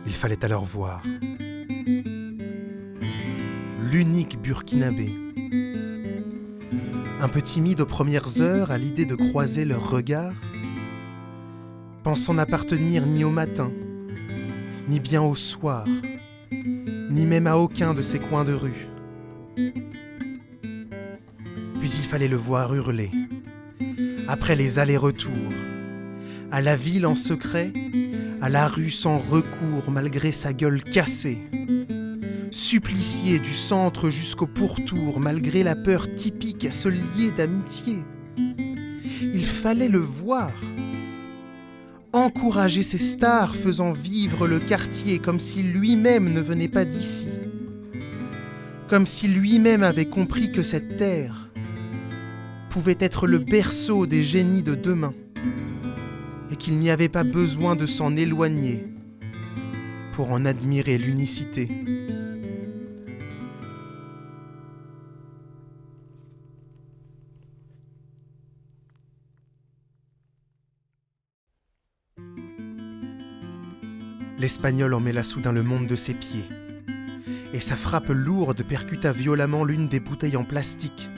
Il fallait alors voir l'unique Burkinabé, un peu timide aux premières heures à l'idée de croiser leurs regards, pensant n'appartenir ni au matin, ni bien au soir, ni même à aucun de ces coins de rue. Puis il fallait le voir hurler, après les allers-retours, à la ville en secret, à la rue sans recours malgré sa gueule cassée, supplicié du centre jusqu'au pourtour malgré la peur typique à se lier d'amitié. Il fallait le voir, encourager ces stars faisant vivre le quartier comme si lui-même ne venait pas d'ici, comme si lui-même avait compris que cette terre pouvait être le berceau des génies de demain et qu'il n'y avait pas besoin de s'en éloigner pour en admirer l'unicité. L'Espagnol emmêla soudain le monde de ses pieds, et sa frappe lourde percuta violemment l'une des bouteilles en plastique,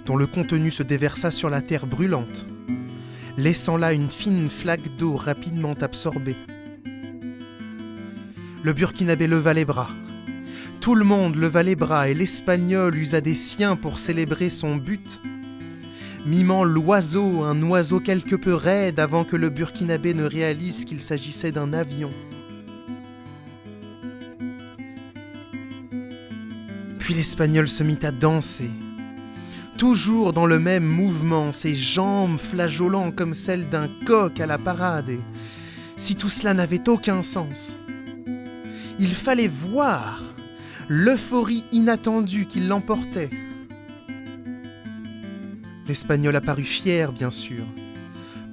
dont le contenu se déversa sur la terre brûlante, laissant là une fine flaque d'eau rapidement absorbée. Le Burkinabé leva les bras. Tout le monde leva les bras et l'Espagnol usa des siens pour célébrer son but, mimant l'oiseau, un oiseau quelque peu raide avant que le Burkinabé ne réalise qu'il s'agissait d'un avion. Puis l'Espagnol se mit à danser, toujours dans le même mouvement, ses jambes flageolant comme celles d'un coq à la parade. Et si tout cela n'avait aucun sens, il fallait voir l'euphorie inattendue qui l'emportait. L'Espagnol apparut fier, bien sûr,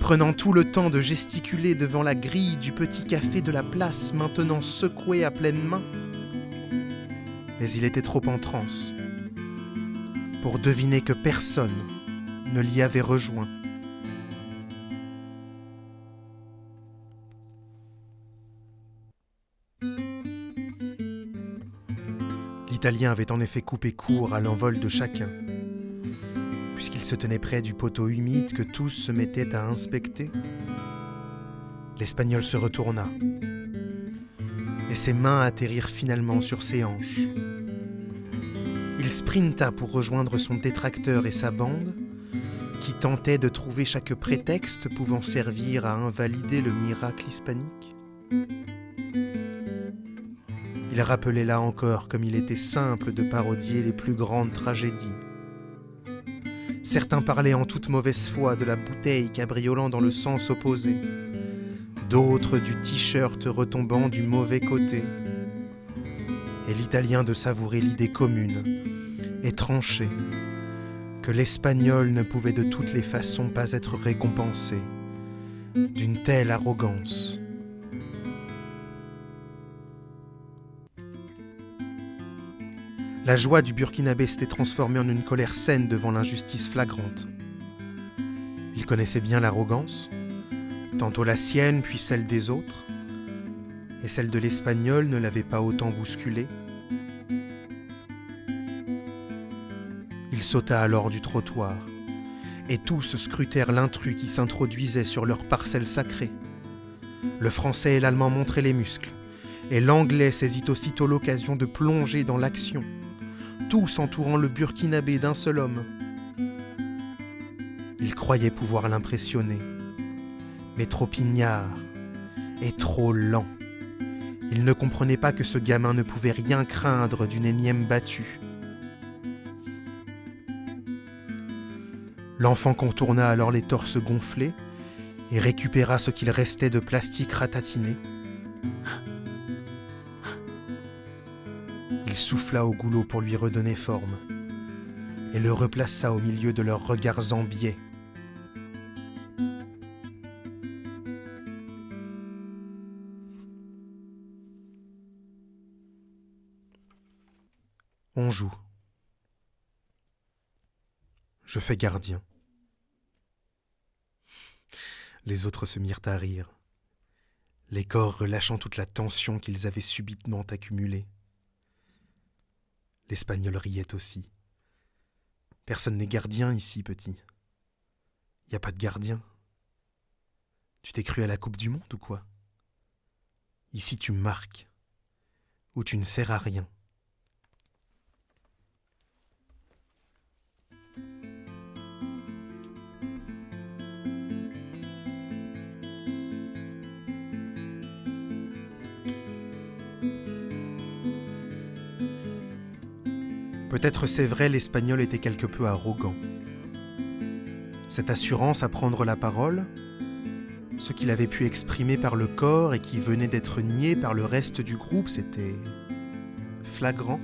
prenant tout le temps de gesticuler devant la grille du petit café de la place maintenant secouée à pleine main. Mais il était trop en transe pour deviner que personne ne l'y avait rejoint. L'Italien avait en effet coupé court à l'envol de chacun, puisqu'il se tenait près du poteau humide que tous se mettaient à inspecter. L'Espagnol se retourna, et ses mains atterrirent finalement sur ses hanches. Il sprinta pour rejoindre son détracteur et sa bande, qui tentaient de trouver chaque prétexte pouvant servir à invalider le miracle hispanique. Il rappelait là encore comme il était simple de parodier les plus grandes tragédies. Certains parlaient en toute mauvaise foi de la bouteille cabriolant dans le sens opposé, d'autres du t-shirt retombant du mauvais côté, et l'Italien de savourer l'idée commune et tranchée que l'Espagnol ne pouvait de toutes les façons pas être récompensé d'une telle arrogance. La joie du Burkinabé s'était transformée en une colère saine devant l'injustice flagrante. Il connaissait bien l'arrogance, tantôt la sienne puis celle des autres, et celle de l'Espagnol ne l'avait pas autant bousculé. Il sauta alors du trottoir, et tous scrutèrent l'intrus qui s'introduisait sur leur parcelle sacrée. Le Français et l'Allemand montraient les muscles, et l'Anglais saisit aussitôt l'occasion de plonger dans l'action, tous entourant le Burkinabé d'un seul homme. Il croyait pouvoir l'impressionner, mais trop ignare et trop lent. Il ne comprenait pas que ce gamin ne pouvait rien craindre d'une énième battue. L'enfant contourna alors les torses gonflés et récupéra ce qu'il restait de plastique ratatiné. Il souffla au goulot pour lui redonner forme et le replaça au milieu de leurs regards en biais. On joue. Je fais gardien. Les autres se mirent à rire, les corps relâchant toute la tension qu'ils avaient subitement accumulée. L'Espagnol riait aussi. Personne n'est gardien ici, petit. Y a pas de gardien. Tu t'es cru à la Coupe du Monde ou quoi? Ici tu marques, ou tu ne sers à rien. Peut-être c'est vrai, l'Espagnol était quelque peu arrogant. Cette assurance à prendre la parole, ce qu'il avait pu exprimer par le corps et qui venait d'être nié par le reste du groupe, c'était flagrant.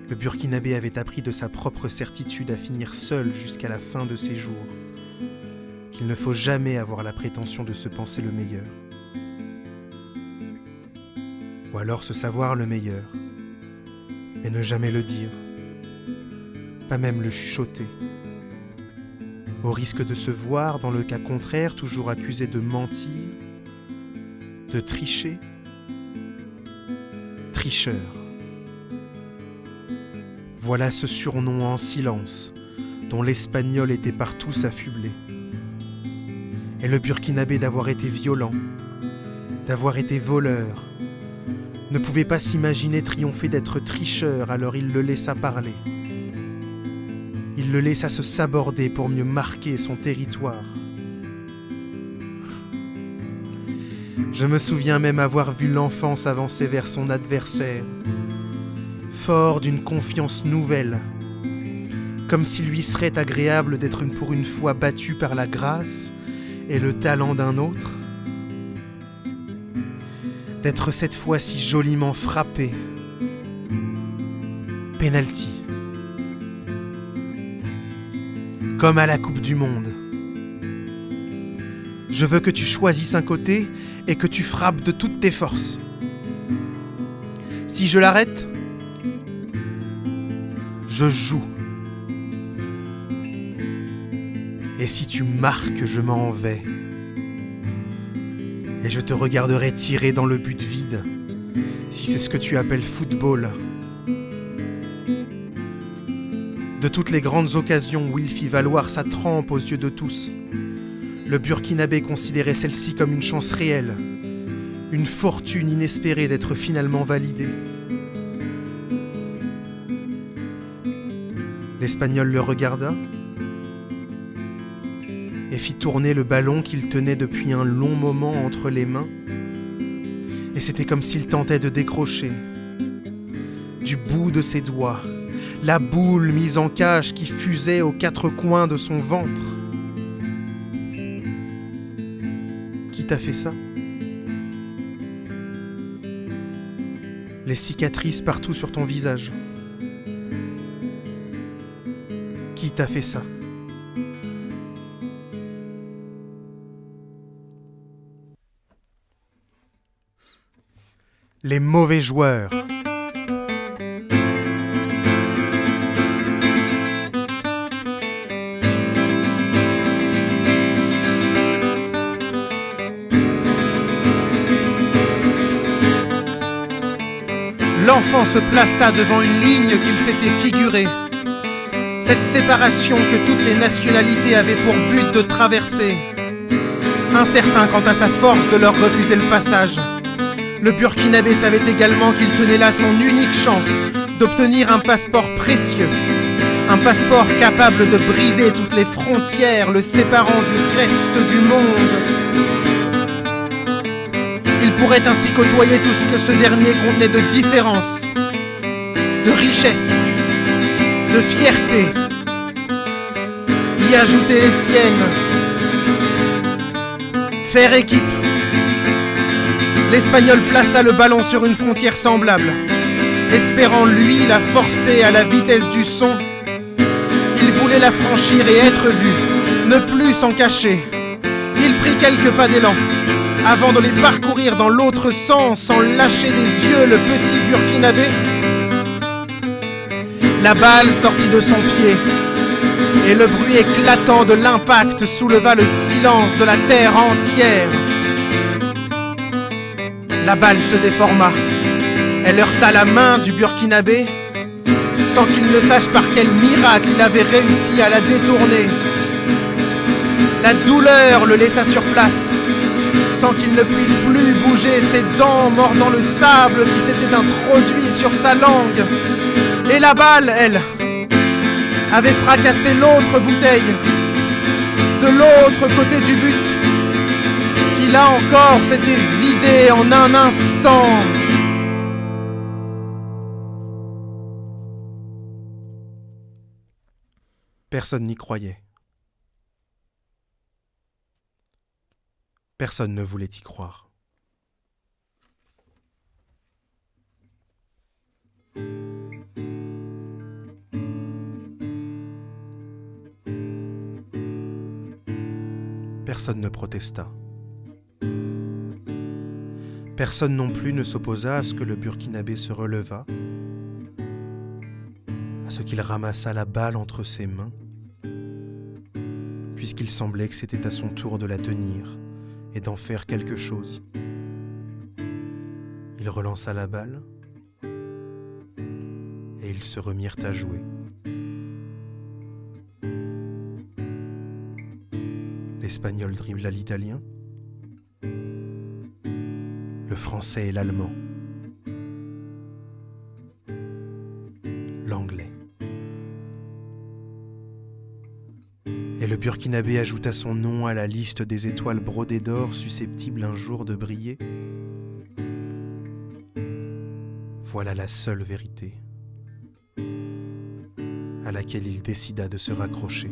Le Burkinabé avait appris de sa propre certitude à finir seul jusqu'à la fin de ses jours, qu'il ne faut jamais avoir la prétention de se penser le meilleur. Ou alors se savoir le meilleur, mais ne jamais le dire, pas même le chuchoter, au risque de se voir, dans le cas contraire, toujours accusé de mentir, de tricher. Tricheur. Voilà ce surnom en silence, dont l'Espagnol était par tous affublé. Et le Burkinabé d'avoir été violent, d'avoir été voleur, ne pouvait pas s'imaginer triompher d'être tricheur, alors il le laissa parler. Il le laissa se saborder pour mieux marquer son territoire. Je me souviens même avoir vu l'enfant s'avancer vers son adversaire, fort d'une confiance nouvelle, comme s'il lui serait agréable d'être pour une fois battu par la grâce et le talent d'un autre, d'être cette fois si joliment frappé. Penalty. Comme à la Coupe du Monde. Je veux que tu choisisses un côté et que tu frappes de toutes tes forces. Si je l'arrête, je joue. Et si tu marques, je m'en vais. Et je te regarderai tirer dans le but vide, si c'est ce que tu appelles football. De toutes les grandes occasions où il fit valoir sa trempe aux yeux de tous, le Burkinabé considérait celle-ci comme une chance réelle, une fortune inespérée d'être finalement validée. L'Espagnol le regarda et fit tourner le ballon qu'il tenait depuis un long moment entre les mains, et c'était comme s'il tentait de décrocher, du bout de ses doigts, la boule mise en cage qui fusait aux quatre coins de son ventre. Qui t'a fait ça? Les cicatrices partout sur ton visage. Qui t'a fait ça? Les mauvais joueurs. L'enfant se plaça devant une ligne qu'il s'était figurée. Cette séparation que toutes les nationalités avaient pour but de traverser. Incertain quant à sa force de leur refuser le passage, le Burkinabé savait également qu'il tenait là son unique chance d'obtenir un passeport précieux. Un passeport capable de briser toutes les frontières le séparant du reste du monde. Il pourrait ainsi côtoyer tout ce que ce dernier contenait de différence, de richesse, de fierté, y ajouter les siennes, faire équipe. L'Espagnol plaça le ballon sur une frontière semblable, espérant lui la forcer à la vitesse du son. Il voulait la franchir et être vu, ne plus s'en cacher. Il prit quelques pas d'élan, avant de les parcourir dans l'autre sens sans lâcher des yeux le petit Burkinabé. La balle sortit de son pied, et le bruit éclatant de l'impact souleva le silence de la terre entière. La balle se déforma. Elle heurta la main du Burkinabé, sans qu'il ne sache par quel miracle il avait réussi à la détourner. La douleur le laissa sur place, sans qu'il ne puisse plus bouger, ses dents mordant le sable qui s'était introduit sur sa langue. Et la balle, elle, avait fracassé l'autre bouteille, de l'autre côté du but, qui là encore s'était vidée en un instant. Personne n'y croyait. Personne ne voulait y croire. Personne ne protesta. Personne non plus ne s'opposa à ce que le Burkinabé se relevât, à ce qu'il ramassât la balle entre ses mains, puisqu'il semblait que c'était à son tour de la tenir et d'en faire quelque chose. Il relança la balle et ils se remirent à jouer. L'Espagnol dribbla l'Italien, le Français et l'Allemand, l'Anglais. Et le Burkinabé ajouta son nom à la liste des étoiles brodées d'or susceptibles un jour de briller. Voilà la seule vérité à laquelle il décida de se raccrocher.